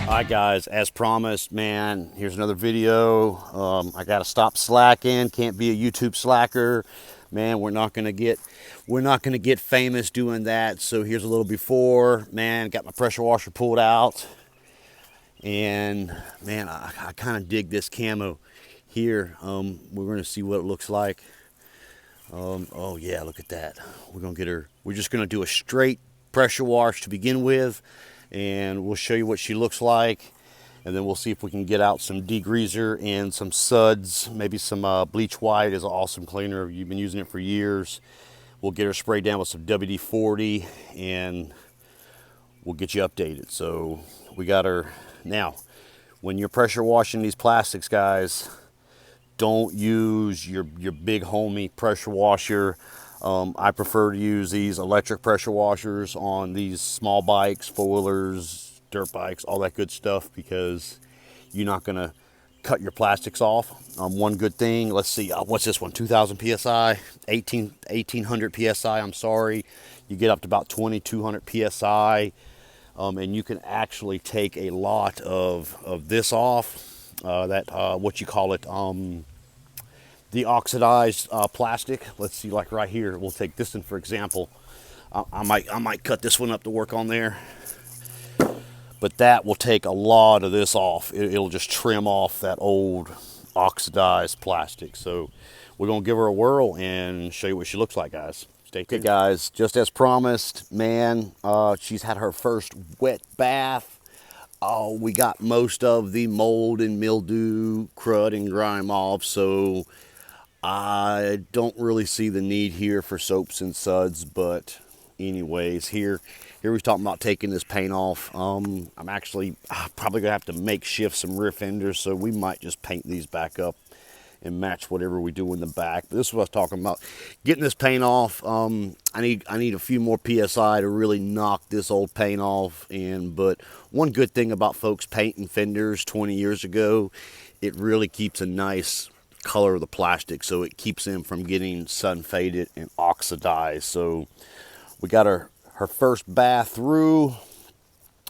Hi guys, as promised, man, here's another video. I gotta stop slacking. Can't be a YouTube slacker, man. We're not gonna get famous doing that. So here's a little before, man. Got my pressure washer pulled out, and man, I kind of dig this camo here. We're gonna see what it looks like. Oh yeah, look at that. We're gonna get her. We're just gonna do a straight pressure wash to begin with, and we'll show you what she looks like, and then we'll see if we can get out some degreaser and some suds, maybe some bleach white is an awesome cleaner. You've been using it for years. We'll get her sprayed down with some WD-40, and we'll get you updated. So we got her now. When you're pressure washing these plastics, guys, don't use your big homey pressure washer. I prefer to use these electric pressure washers on these small bikes, four-wheelers, dirt bikes, all that good stuff, because you're not gonna cut your plastics off. One good thing, let's see, what's this one, 2000 psi, 1800 psi, I'm sorry. You get up to about 2200 psi, and you can actually take a lot of this off. What you call it, the oxidized plastic. Let's see, like right here, we'll take this one for example. I might cut this one up to work on there, but that will take a lot of this off. It'll just trim off that old oxidized plastic. So we're gonna give her a whirl and show you what she looks like, guys. Stay tuned. Okay, guys, just as promised, man, she's had her first wet bath. Oh, we got most of the mold and mildew, crud and grime off, so I don't really see the need here for soaps and suds. But anyways, here we're talking about taking this paint off. I'm actually probably gonna have to makeshift some rear fenders, so we might just paint these back up and match whatever we do in the back. But this is what I was talking about, getting this paint off. I need a few more psi to really knock this old paint off. But one good thing about folks painting fenders 20 years ago, it really keeps a nice color of the plastic, so it keeps them from getting sun faded and oxidized. So we got her first bath through.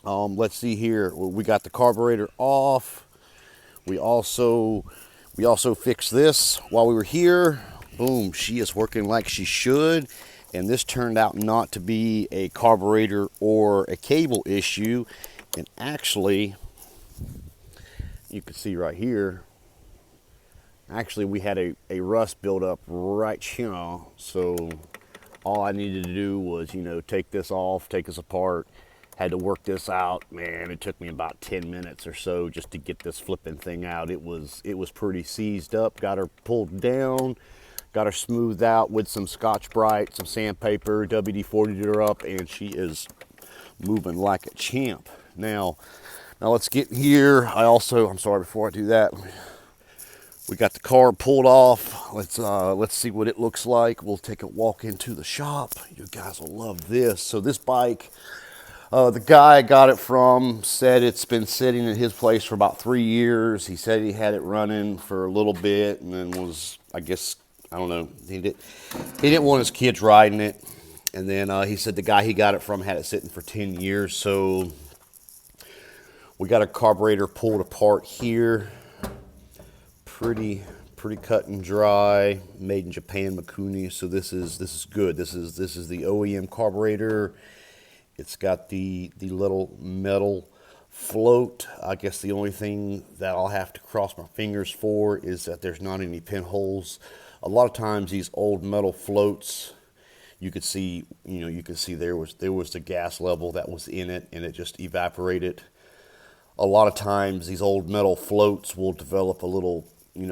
Let's see here, we got the carburetor off. We also fixed this while we were here. Boom, she is working like she should. And this turned out not to be a carburetor or a cable issue. And actually, you can see right here, actually we had a rust buildup right here. So all I needed to do was, take this off, take this apart. Had to work this out, man. It took me about 10 minutes or so just to get this flipping thing out. It was pretty seized up. Got her pulled down, got her smoothed out with some Scotch-Brite, some sandpaper, WD-40'd her up, and she is moving like a champ. Now let's get here. I'm sorry, before I do that, we got the car pulled off. Let's see what it looks like. We'll take a walk into the shop. You guys will love this. So this bike, the guy I got it from said it's been sitting at his place for about 3 years. He said he had it running for a little bit and then was, I don't know, he didn't want his kids riding it. And then he said the guy he got it from had it sitting for 10 years. So we got a carburetor pulled apart here. Pretty cut and dry, made in Japan, Mikuni. So this is good. This is the OEM carburetor. It's got the little metal float. I guess the only thing that I'll have to cross my fingers for is that there's not any pinholes. A lot of times these old metal floats, you could see there was the gas level that was in it and it just evaporated. A lot of times these old metal floats will develop a little,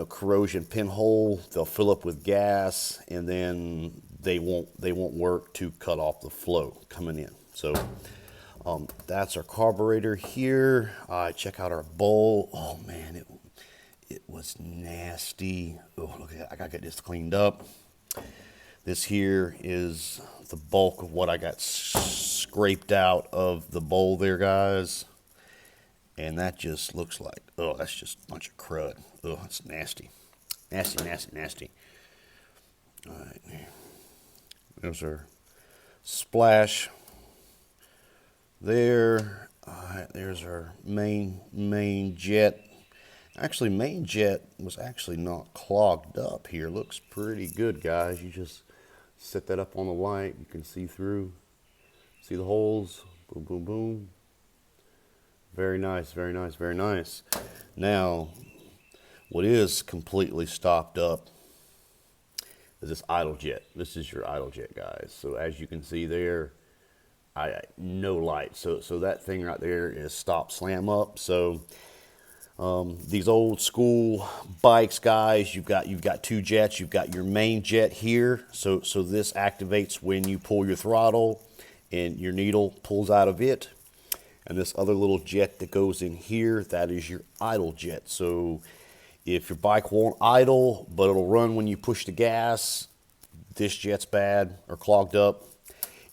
corrosion pinhole. They'll fill up with gas and then they won't work to cut off the flow coming in. So that's our carburetor here. Check out our bowl. Oh man, it was nasty. Oh, look at that. I gotta get this cleaned up. This here is the bulk of what I got scraped out of the bowl there, guys. And that just looks like, oh, that's just a bunch of crud. Oh, it's nasty. Nasty. All right, there's our splash there. All right, there's our main jet. Actually, main jet was actually not clogged up here. Looks pretty good, guys. You just set that up on the light. You can see through. See the holes? Boom, boom, boom. Very nice, very nice, very nice. Now, what is completely stopped up is this idle jet. This is your idle jet, guys. So as you can see there, no light. So that thing right there is stop slam up. So these old school bikes, guys, you've got two jets. You've got your main jet here. So this activates when you pull your throttle and your needle pulls out of it. And this other little jet that goes in here, that is your idle jet. So if your bike won't idle, but it'll run when you push the gas, this jet's bad or clogged up.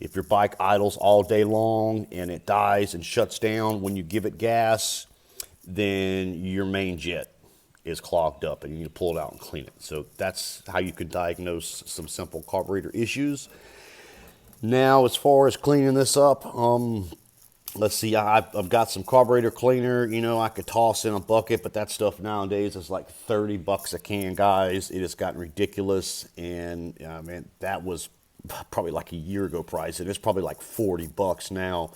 If your bike idles all day long and it dies and shuts down when you give it gas, then your main jet is clogged up and you need to pull it out and clean it. So that's how you could diagnose some simple carburetor issues. Now, as far as cleaning this up, let's see, I've got some carburetor cleaner. You know, I could toss in a bucket, but that stuff nowadays is like $30 a can, guys. It has gotten ridiculous, and man, that was probably like a year ago price, and it's probably like $40 now.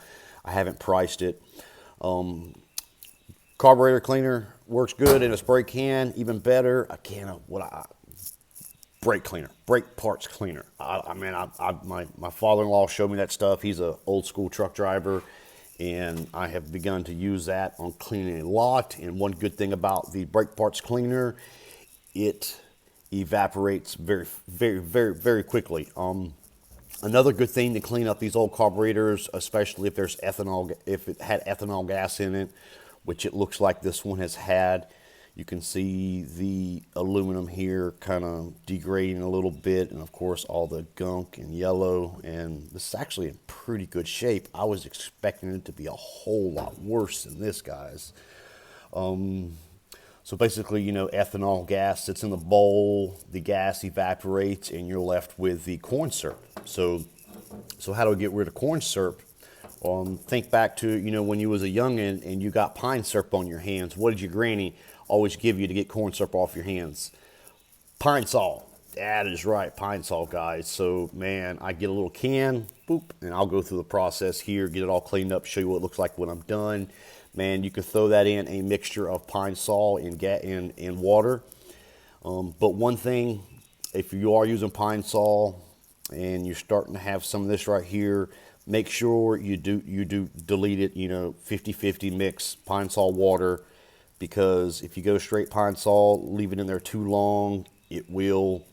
I haven't priced it. Carburetor cleaner works good in a spray can, even better. A can of brake cleaner, brake parts cleaner. My father-in-law showed me that stuff. He's an old school truck driver, and I have begun to use that on cleaning a lot. And one good thing about the brake parts cleaner, it evaporates very, very, very, very quickly. Another good thing to clean up these old carburetors, especially if it had ethanol gas in it, which it looks like this one has had. You can see the aluminum here kind of degrading a little bit, and of course all the gunk and yellow, and this is actually in pretty good shape. I was expecting it to be a whole lot worse than this, guys. So basically, you know, ethanol gas sits in the bowl, the gas evaporates, and you're left with the corn syrup. So how do we get rid of corn syrup? Think back to, you know, when you was a youngin' and you got pine syrup on your hands. What did your granny always give you to get corn syrup off your hands? Pine Sol. That is right, Pine Sol, guys. So, man, I get a little can, boop, and I'll go through the process here, get it all cleaned up, show you what it looks like when I'm done. Man, you can throw that in a mixture of Pine Sol and water. But one thing, if you are using Pine Sol and you're starting to have some of this right here, make sure you do delete it, you know, 50-50 mix Pine Sol water, because if you go straight Pine Sol, leave it in there too long, it will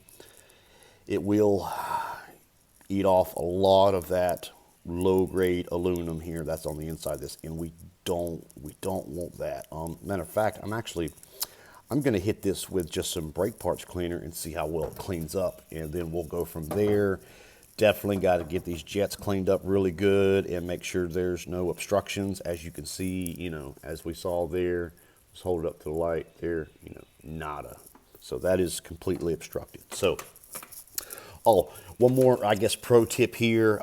eat off a lot of that low grade aluminum here that's on the inside of this, and we don't want that. Matter of fact, I'm gonna hit this with just some brake parts cleaner and see how well it cleans up, and then we'll go from there. Definitely got to get these jets cleaned up really good and make sure there's no obstructions. As you can see, you know, as we saw there, just hold it up to the light there, you know, nada. So that is completely obstructed. So, one more, I guess, pro tip here.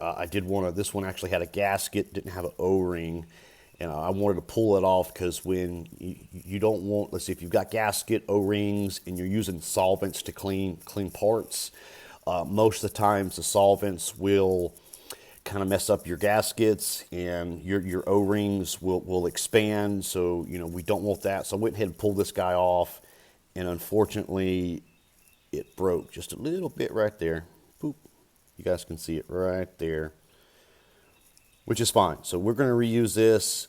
This one actually had a gasket, didn't have an O-ring, and I wanted to pull it off because when you don't want, let's see, if you've got gasket, O-rings, and you're using solvents to clean parts, most of the times the solvents will kind of mess up your gaskets, and your O-rings will expand. So, you know, we don't want that. So I went ahead and pulled this guy off, and unfortunately it broke just a little bit right there. Boop. You guys can see it right there, which is fine. So we're going to reuse this.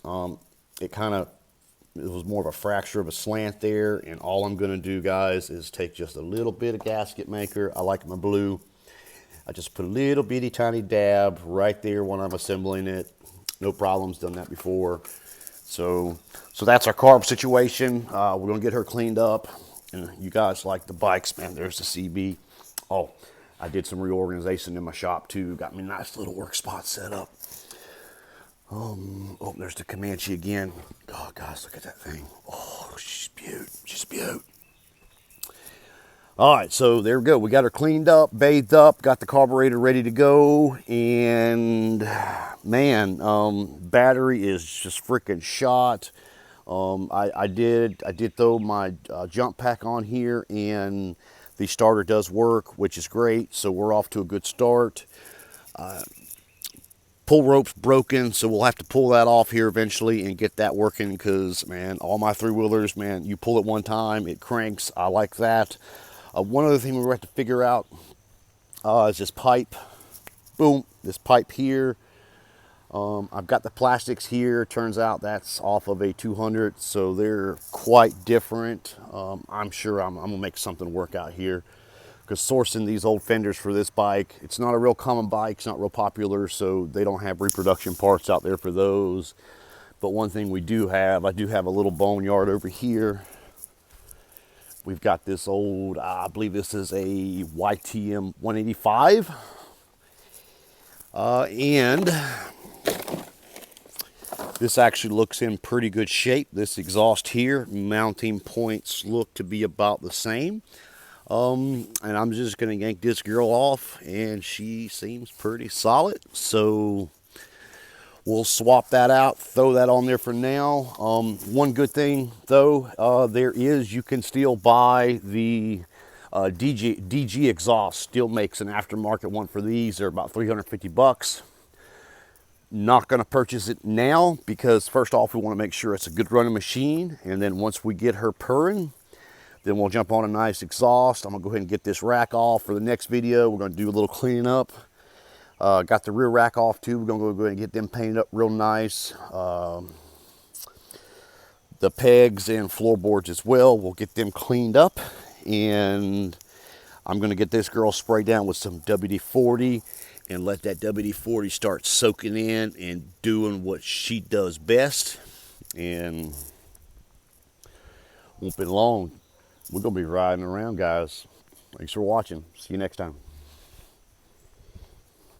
It was more of a fracture of a slant there, and all I'm going to do, guys, is take just a little bit of gasket maker. I like my blue. I just put a little bitty tiny dab right there when I'm assembling it. No problems, done that before. So that's our carb situation. We're going to get her cleaned up. And you guys like the bikes, man. There's the CB. Oh, I did some reorganization in my shop too. Got me a nice little work spot set up. Oh, there's the Comanche again. Oh, guys, look at that thing. Oh, she's beaut. She's beaut. All right, so there we go. We got her cleaned up, bathed up, got the carburetor ready to go, and man, battery is just freaking shot. I did throw my jump pack on here, and the starter does work, which is great. So we're off to a good start. Pull rope's broken, so we'll have to pull that off here eventually and get that working, because man, all my three-wheelers, man, you pull it one time, it cranks. I like that. One other thing we have to figure out is this pipe. Boom, this pipe here. I've got the plastics here. Turns out that's off of a 200, so they're quite different. I'm sure I'm gonna make something work out here, because sourcing these old fenders for this bike, it's not a real common bike, it's not real popular, so they don't have reproduction parts out there for those. But one thing we do have, I do have a little boneyard over here. We've got this old, I believe this is a YTM 185. And this actually looks in pretty good shape. This exhaust here, mounting points look to be about the same. And I'm just gonna yank this girl off, and she seems pretty solid. So we'll swap that out, throw that on there for now. One good thing though, you can still buy the DG exhaust. Still makes an aftermarket one for these. They're about 350 bucks. Not going to purchase it now, because first off, we want to make sure it's a good running machine, and then once we get her purring, then we'll jump on a nice exhaust. I'm gonna go ahead and get this rack off for the next video. We're gonna do a little cleaning up. Got the rear rack off too. We're gonna go ahead and get them painted up real nice. The pegs and floorboards as well, we'll get them cleaned up, and I'm gonna get this girl sprayed down with some WD-40 and let that WD-40 start soaking in and doing what she does best. And won't be long, we're gonna be riding around, guys. Thanks for watching. See you next time.